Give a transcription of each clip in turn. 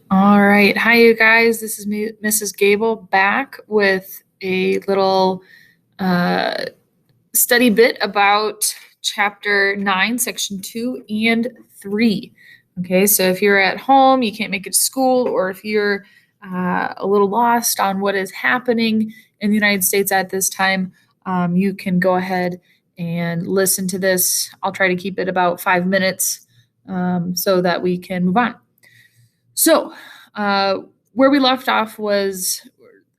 All right. Hi, you guys. This is me, Mrs. Gable, back with a little uh, study bit about chapter 9, section 2 and 3. Okay, so if you're at home, you can't make it to school, or if you're a little lost on what is happening in the United States at this time, you can go ahead and listen to this. I'll try to keep it about 5 minutes so that we can move on. So, uh, where we left off was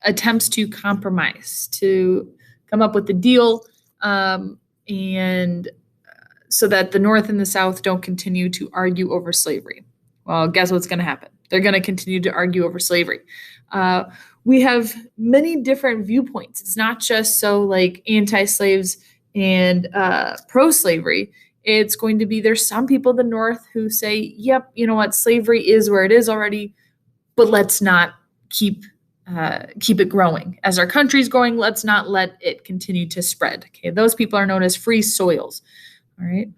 attempts to compromise, to come up with a deal, and so that the North and the South don't continue to argue over slavery. Well, guess what's going to happen? They're going to continue to argue over slavery. Uh, we have many different viewpoints. It's not just so like anti-slaves and pro-slavery. It's going to be there's some people in the North who say, "Yep, you know what, slavery is where it is already, but let's not keep keep it growing. As our country's growing, let's not let it continue to spread." Okay, those people are known as free soils. All right.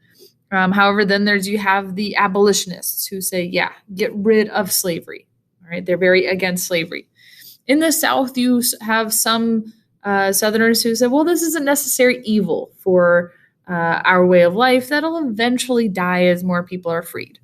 However, then you have the abolitionists who say, yeah, get rid of slavery. All right. They're very against slavery. In the South, you have some Southerners who say, well, this is a necessary evil for our way of life that'll eventually die as more people are freed.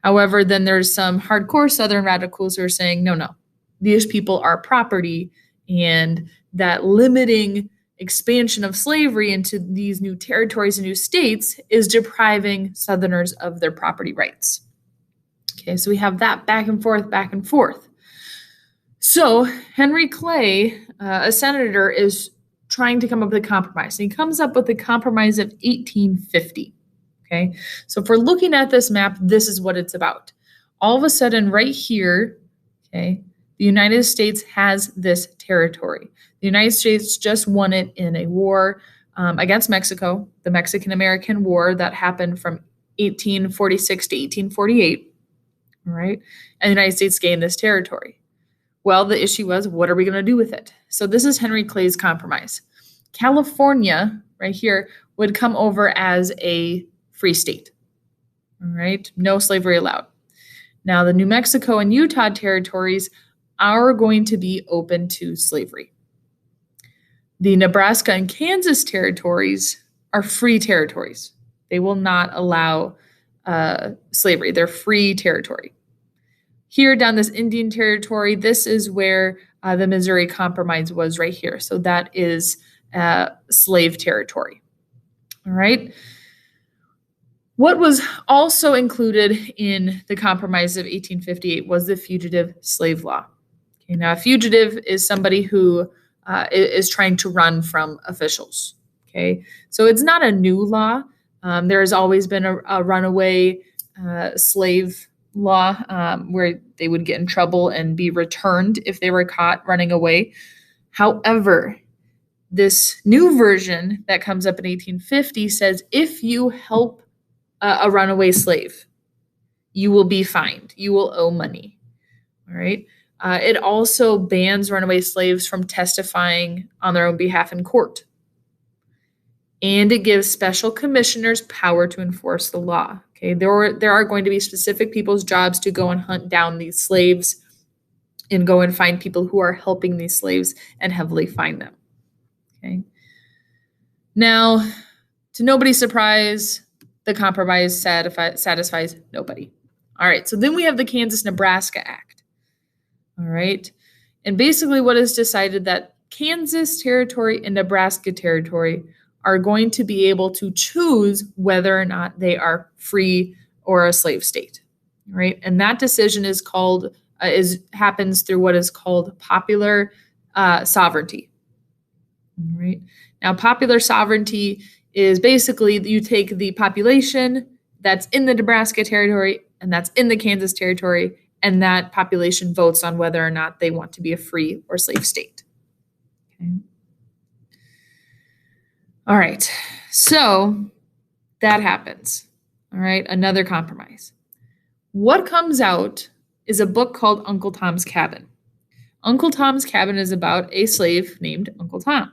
However, then there's some hardcore Southern radicals who are saying, no, no, these people are property, and that limiting expansion of slavery into these new territories and new states is depriving Southerners of their property rights. Okay, so we have that back and forth, back and forth. So Henry Clay, a senator, is trying to come up with a compromise. And he comes up with a compromise of 1850. Okay, so if we're looking at this map, this is what it's about. All of a sudden, right here, okay, the United States has this territory. The United States just won it in a war against Mexico, the Mexican-American War that happened from 1846 to 1848, all right? And the United States gained this territory. Well, the issue was, what are we going to do with it? So this is Henry Clay's compromise. California, right here, would come over as a free state, all right? No slavery allowed. Now, the New Mexico and Utah territories are going to be open to slavery. The Nebraska and Kansas territories are free territories. They will not allow slavery. They're free territory. Here down this Indian territory, this is where the Missouri Compromise was right here. So that is slave territory. All right. What was also included in the Compromise of 1858 was the Fugitive Slave Law. Okay, now, a fugitive is somebody who is trying to run from officials. Okay, so it's not a new law. There has always been a runaway slave law where they would get in trouble and be returned if they were caught running away. However, this new version that comes up in 1850 says if you help a runaway slave, you will be fined. You will owe money. All right. It also bans runaway slaves from testifying on their own behalf in court. And it gives special commissioners power to enforce the law. Okay, there are going to be specific people's jobs to go and hunt down these slaves and go and find people who are helping these slaves and heavily fine them. Okay. Now, to nobody's surprise, the compromise satisfies nobody. All right, so then we have the Kansas-Nebraska Act. All right, and basically what is decided that Kansas territory and Nebraska territory are going to be able to choose whether or not they are free or a slave state. All right, and that decision is called happens through what is called popular sovereignty. All right, now popular sovereignty is basically you take the population that's in the Nebraska territory and that's in the Kansas territory, and that population votes on whether or not they want to be a free or slave state. Okay. All right, so that happens. All right, another compromise. What comes out is a book called Uncle Tom's Cabin. Uncle Tom's Cabin is about a slave named Uncle Tom.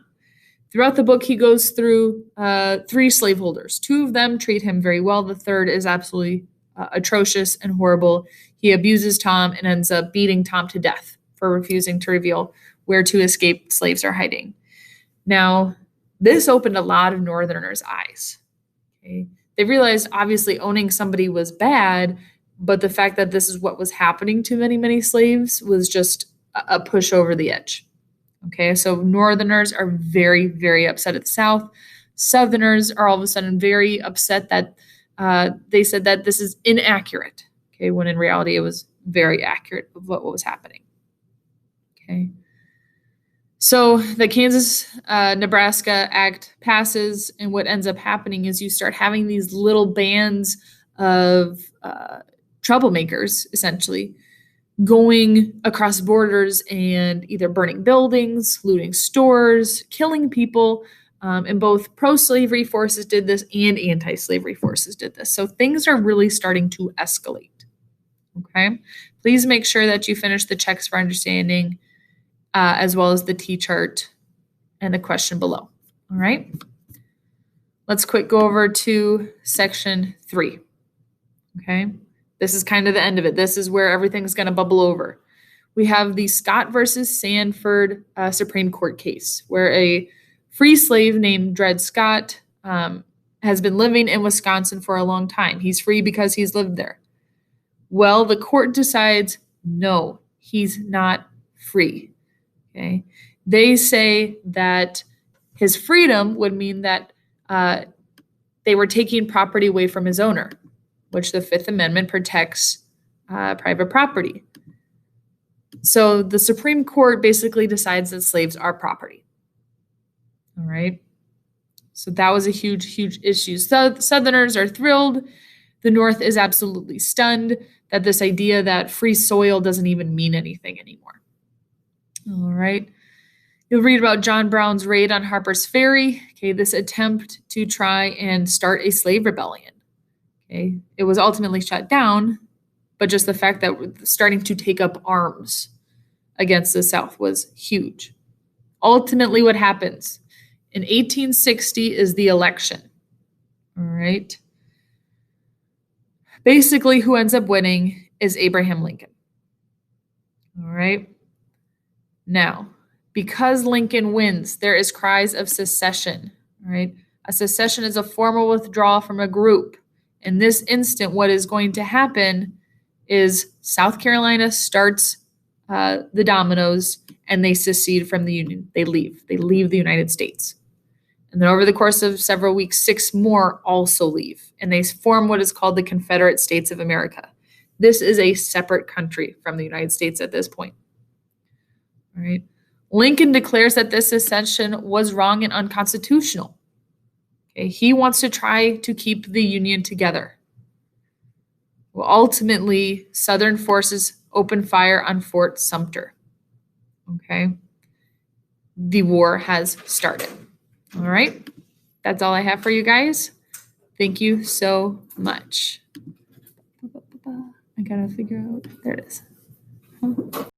Throughout the book, he goes through 3 slaveholders. 2 of them treat him very well. The third is absolutely atrocious and horrible. He abuses Tom and ends up beating Tom to death for refusing to reveal where two escaped slaves are hiding. Now, this opened a lot of Northerners' eyes. Okay? They realized obviously owning somebody was bad, but the fact that this is what was happening to many, many slaves was just a push over the edge. Okay, so Northerners are very, very upset at the South. Southerners are all of a sudden very upset that they said that this is inaccurate. Okay, when in reality it was very accurate of what was happening. Okay. So the Kansas-Nebraska Act passes, and what ends up happening is you start having these little bands of troublemakers, essentially, going across borders and either burning buildings, looting stores, killing people. And both pro-slavery forces did this and anti-slavery forces did this. So things are really starting to escalate. Okay. Please make sure that you finish the checks for understanding as well as the T-chart and the question below. All right. Let's quick go over to section 3. Okay. This is kind of the end of it. This is where everything's going to bubble over. We have the Scott versus Sanford Supreme Court case, where a free slave named Dred Scott has been living in Wisconsin for a long time. He's free because he's lived there. Well, the court decides, no, he's not free. Okay. They say that his freedom would mean that they were taking property away from his owner, which the Fifth Amendment protects private property. So the Supreme Court basically decides that slaves are property. All right. So that was a huge, huge issue. So Southerners are thrilled. The North is absolutely stunned that this idea that free soil doesn't even mean anything anymore. All right. You'll read about John Brown's raid on Harper's Ferry. Okay, this attempt to try and start a slave rebellion. Okay, it was ultimately shut down, but just the fact that we're starting to take up arms against the South was huge. Ultimately, what happens in 1860 is the election. All right. Basically, who ends up winning is Abraham Lincoln. All right. Now, because Lincoln wins, there is cries of secession. All right. A secession is a formal withdrawal from a group. In this instant, what is going to happen is South Carolina starts the dominoes and they secede from the Union. They leave the United States. And then over the course of several weeks, 6 more also leave. And they form what is called the Confederate States of America. This is a separate country from the United States at this point. All right. Lincoln declares that this secession was wrong and unconstitutional. Okay. He wants to try to keep the Union together. Well, ultimately, Southern forces open fire on Fort Sumter. Okay. The war has started. All right. That's all I have for you guys. Thank you so much. I gotta figure out, there it is.